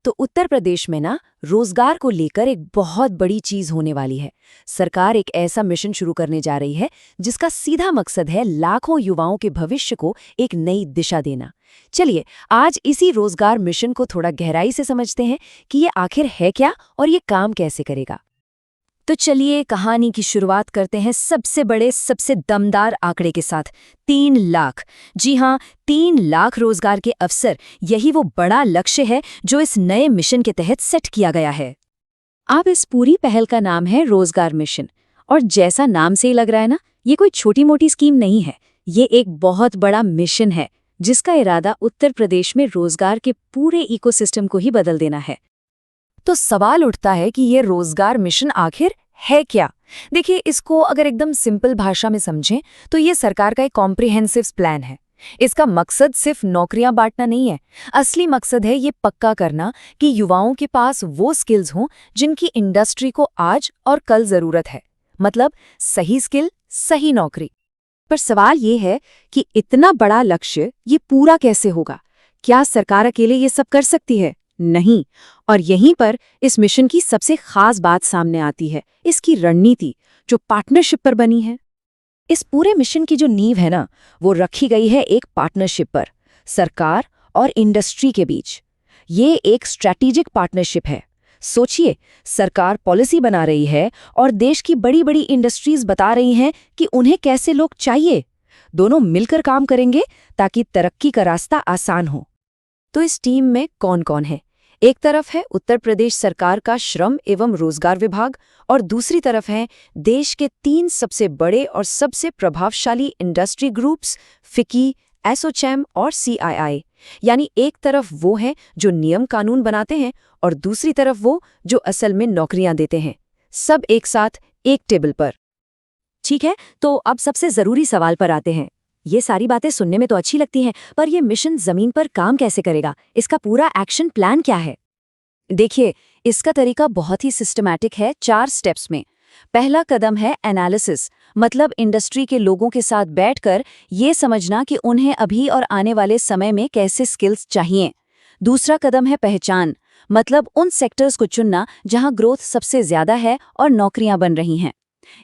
तो उत्तर प्रदेश में ना रोजगार को लेकर एक बहुत बड़ी चीज होने वाली है। सरकार एक ऐसा मिशन शुरू करने जा रही है जिसका सीधा मकसद है लाखों युवाओं के भविष्य को एक नई दिशा देना। चलिए आज इसी रोजगार मिशन को थोड़ा गहराई से समझते हैं कि ये आखिर है क्या और ये काम कैसे करेगा। तो चलिए कहानी की शुरुआत करते हैं सबसे बड़े सबसे दमदार आंकड़े के साथ 3 लाख। जी हाँ, 3 लाख रोजगार के अवसर, यही वो बड़ा लक्ष्य है जो इस नए मिशन के तहत सेट किया गया है। अब इस पूरी पहल का नाम है रोजगार मिशन, और जैसा नाम से ही लग रहा है ना, ये कोई छोटी मोटी स्कीम नहीं है। ये एक बहुत बड़ा मिशन है जिसका इरादा उत्तर प्रदेश में रोजगार के पूरे इकोसिस्टम को ही बदल देना है। तो सवाल उठता है कि ये रोजगार मिशन आखिर है क्या। देखिए, इसको अगर एकदम सिंपल भाषा में समझें तो ये सरकार का एक कॉम्प्रिहेंसिव प्लान है। इसका मकसद सिर्फ नौकरियां बांटना नहीं है। असली मकसद है ये पक्का करना कि युवाओं के पास वो स्किल्स हों जिनकी इंडस्ट्री को आज और कल जरूरत है। मतलब सही स्किल, सही नौकरी। पर सवाल ये है कि इतना बड़ा लक्ष्य ये पूरा कैसे होगा? क्या सरकार अकेले ये सब कर सकती है? नहीं। और यहीं पर इस मिशन की सबसे खास बात सामने आती है, इसकी रणनीति जो पार्टनरशिप पर बनी है। इस पूरे मिशन की जो नींव है ना, वो रखी गई है एक पार्टनरशिप पर, सरकार और इंडस्ट्री के बीच। ये एक स्ट्रैटेजिक पार्टनरशिप है। सोचिए, सरकार पॉलिसी बना रही है और देश की बड़ी बड़ी इंडस्ट्रीज बता रही हैं कि उन्हें कैसे लोग चाहिए। दोनों मिलकर काम करेंगे ताकि तरक्की का रास्ता आसान हो। तो इस टीम में कौन कौन है? एक तरफ है उत्तर प्रदेश सरकार का श्रम एवं रोजगार विभाग, और दूसरी तरफ हैं देश के 3 सबसे बड़े और सबसे प्रभावशाली इंडस्ट्री ग्रुप्स, फिक्की, एसोचैम और सीआईआई। यानी एक तरफ वो हैं जो नियम कानून बनाते हैं और दूसरी तरफ वो जो असल में नौकरियां देते हैं। सब एक साथ एक टेबल पर। ठीक है, तो अब सबसे जरूरी सवाल पर आते हैं। ये सारी बातें सुनने में तो अच्छी लगती हैं, पर ये मिशन जमीन पर काम कैसे करेगा? इसका पूरा एक्शन प्लान क्या है? देखिए, इसका तरीका बहुत ही सिस्टमैटिक है, 4 स्टेप्स में। पहला कदम है एनालिसिस, मतलब इंडस्ट्री के लोगों के साथ बैठकर ये समझना कि उन्हें अभी और आने वाले समय में कैसे स्किल्स चाहिए। दूसरा कदम है पहचान, मतलब उन सेक्टर्स को चुनना जहां ग्रोथ सबसे ज्यादा है और नौकरियां बन रही हैं।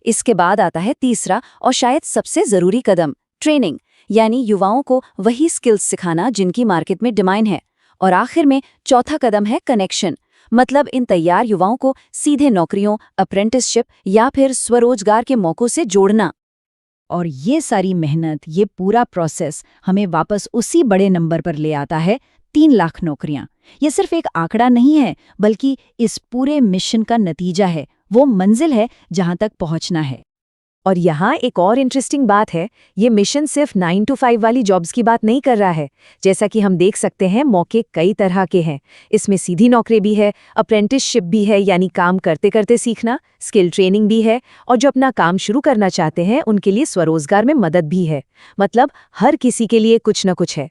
इसके बाद आता है तीसरा और शायद सबसे जरूरी कदम, ट्रेनिंग, यानी युवाओं को वही स्किल्स सिखाना जिनकी मार्केट में डिमांड है। और आखिर में चौथा कदम है कनेक्शन, मतलब इन तैयार युवाओं को सीधे नौकरियों, अप्रेंटिसशिप या फिर स्वरोजगार के मौकों से जोड़ना। और ये सारी मेहनत, ये पूरा प्रोसेस हमें वापस उसी बड़े नंबर पर ले आता है, 3 लाख नौकरियां। ये सिर्फ एक आंकड़ा नहीं है, बल्कि इस पूरे मिशन का नतीजा है, वो मंजिल है जहां तक पहुंचना है। और यहाँ एक और इंटरेस्टिंग बात है, ये मिशन सिर्फ 9 to 5 वाली जॉब्स की बात नहीं कर रहा है। जैसा कि हम देख सकते हैं, मौके कई तरह के हैं। इसमें सीधी नौकरी भी है, अप्रेंटिसशिप भी है यानी काम करते करते सीखना, स्किल ट्रेनिंग भी है, और जो अपना काम शुरू करना चाहते हैं उनके लिए स्वरोजगार में मदद भी है। मतलब हर किसी के लिए कुछ न कुछ है।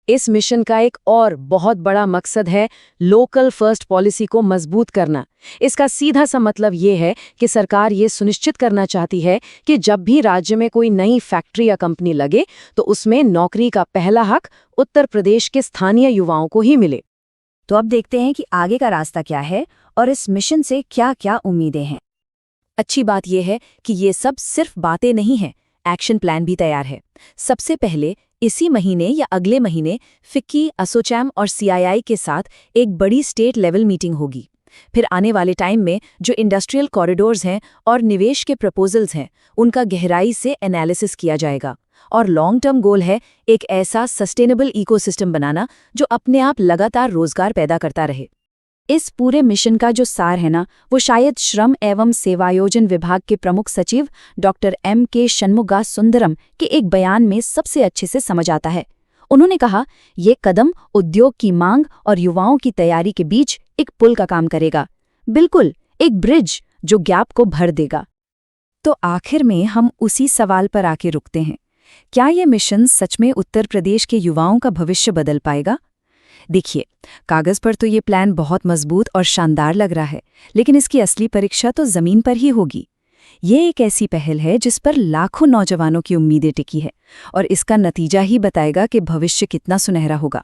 इस मिशन का एक और बहुत बड़ा मकसद है लोकल फर्स्ट पॉलिसी को मजबूत करना। इसका सीधा सा मतलब ये है कि सरकार ये सुनिश्चित करना चाहती है कि जब भी राज्य में कोई नई फैक्ट्री या कंपनी लगे तो उसमें नौकरी का पहला हक उत्तर प्रदेश के स्थानीय युवाओं को ही मिले। तो अब देखते हैं कि आगे का रास्ता क्या है और इस मिशन से क्या क्या उम्मीदें हैं। अच्छी बात यह है कि ये सब सिर्फ बातें नहीं हैं, एक्शन प्लान भी तैयार है। सबसे पहले इसी महीने या अगले महीने फिक्की, एसोचैम और सीआईआई के साथ एक बड़ी स्टेट लेवल मीटिंग होगी। फिर आने वाले टाइम में जो इंडस्ट्रियल कॉरिडोर्स हैं और निवेश के प्रपोजल्स हैं, उनका गहराई से एनालिसिस किया जाएगा। और लॉन्ग टर्म गोल है एक ऐसा सस्टेनेबल इकोसिस्टम बनाना जो अपने आप लगातार रोजगार पैदा करता रहे। इस पूरे मिशन का जो सार है ना, वो शायद श्रम एवं सेवायोजन विभाग के प्रमुख सचिव डॉक्टर M.K. षणमुगा सुंदरम के एक बयान में सबसे अच्छे से समझ आता है। उन्होंने कहा, ये कदम उद्योग की मांग और युवाओं की तैयारी के बीच एक पुल का काम करेगा। बिल्कुल एक ब्रिज जो गैप को भर देगा। तो आखिर में हम उसी सवाल पर आके रुकते हैं, क्या ये मिशन सच में उत्तर प्रदेश के युवाओं का भविष्य बदल पाएगा? देखिए, कागज पर तो ये प्लान बहुत मजबूत और शानदार लग रहा है, लेकिन इसकी असली परीक्षा तो जमीन पर ही होगी। ये एक ऐसी पहल है जिस पर लाखों नौजवानों की उम्मीदें टिकी है, और इसका नतीजा ही बताएगा कि भविष्य कितना सुनहरा होगा।